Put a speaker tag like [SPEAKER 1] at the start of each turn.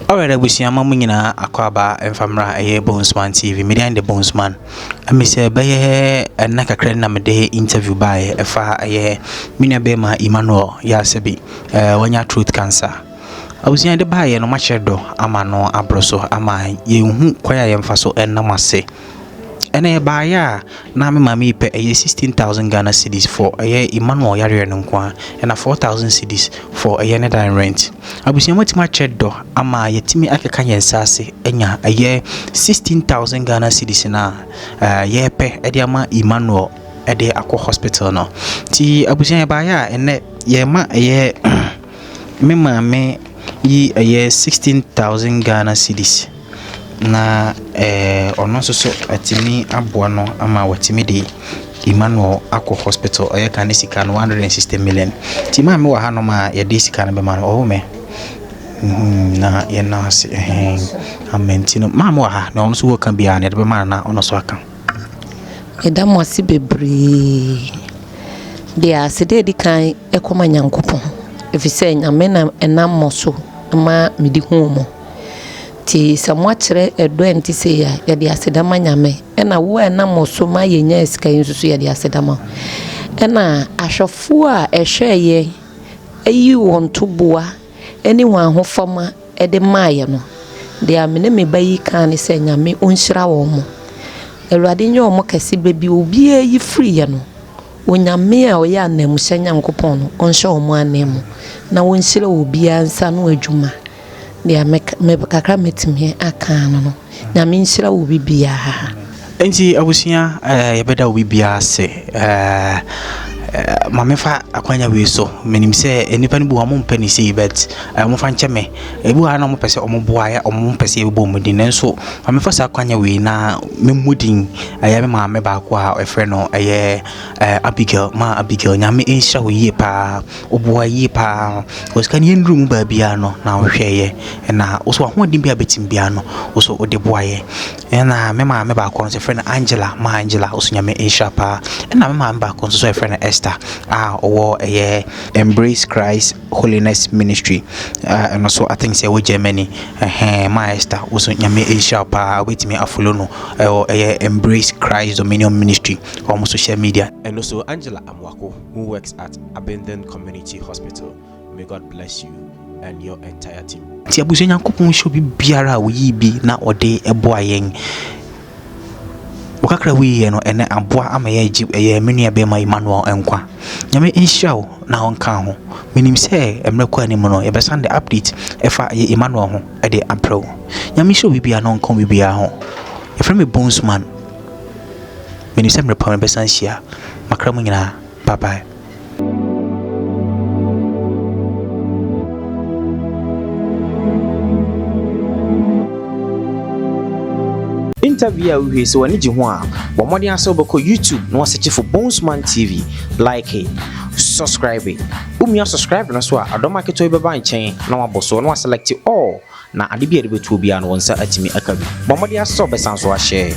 [SPEAKER 1] Alright, abusia mama nyina akwaba emfamra eye Bonesman TV media the Bonesman amese beye na kakra na mede interview by efa eye minia be ma EMMANUEL ya sebi wanya throat cancer abusia de baye no machedo ama no abroso ama ye hu kwaya ye mfaso enamase ene baaya na me mama ipe eye 16,000 Ghana cedis for eye EMMANUEL yare no kwa na 4,000 cedis for eye ne dan rent abusia matima chedo ama yetimi akeka yensase enya eye 16,000 Ghana cedis na ye pe ede ama EMMANUEL ede akọ hospital no ti abusia baaya ene ye ma eye me mama yi eye 16,000 Ghana cedis na ono so atimi aboa no ama watimi de EMMANUEL akọ hospital oye kan sika no 160 million ti ma me wa ha no ma ye de sika no be ma no me na ye na se amentino ma me wa ha na ono so wo kan bia na de be ma na ono so aka
[SPEAKER 2] edamo asi bebre dia se de kan ekoma nyankopon efise nyame na enam moso ama medi hu mo ti samwa kire edo enti se ya de asedama nyame ena wo enam moso ma yenya esika yinsusu ya de asedama ena ahwefo a ehweye ayi won toboa eni wan ho fama ede maaye no de amene me bayi kan ne se nyame onhyira wo mo Ewurade nye omo kase bebi obi ayi free ye no onyame a oya anam hyanya nkopon no onhye omo anam na wonhyira obi ansa no adwuma de me kakra metime aka no nyame nhyira obi bia
[SPEAKER 1] enti abusia yebeda obi bia se mamefa akwanya we so menim se enipa ni bu amon pani se bet mo fa ncheme ebu ha na mo pese omo boaya omo pese ebo mudin nenso mamefa sa akwanya we na memudin aya me ma me ba ko a efre no eye Abigail nyame ensha wo yie pa oboa yie pa oskan yendru mu ba bia no na wo hweye na oso ahoden bia betim bia no oso ode boaye na me ma me ba ko no se friend Angela oso nyame ensha pa na me ma me ba ko so friend Esther or Embrace Christ Holiness Ministry and also I think say we Germany my Esther also nyame Asia pa wait me afolo no or Embrace Christ Dominion Ministry on social media and also Angela Amwako who works at Abandoned Community Hospital. May God bless you and your entire team. Ti abuso nyankopon show bi biara wo yi bi na ode eboa yen wakakra wi no ene aboa ama ye menua be ma EMMANUEL enkwa nyame inshaw na onka ho menim se emrekwa anim no ye be sande update efa ye EMMANUEL ho e de apro nyame show bibia no onka bibia ho ye frame Bonesman menim se mrepa me be sanhia makra mu nyina bye bye. Interview we so ani ji ho a bo modern aso beko YouTube no search for Bonesman TV, like it, subscribe it. Subscribe na so a adoma keto be ba nchen na waboso na select all na ade bi ade betu obi an wonsa atimi akabi bo modern aso be san so a share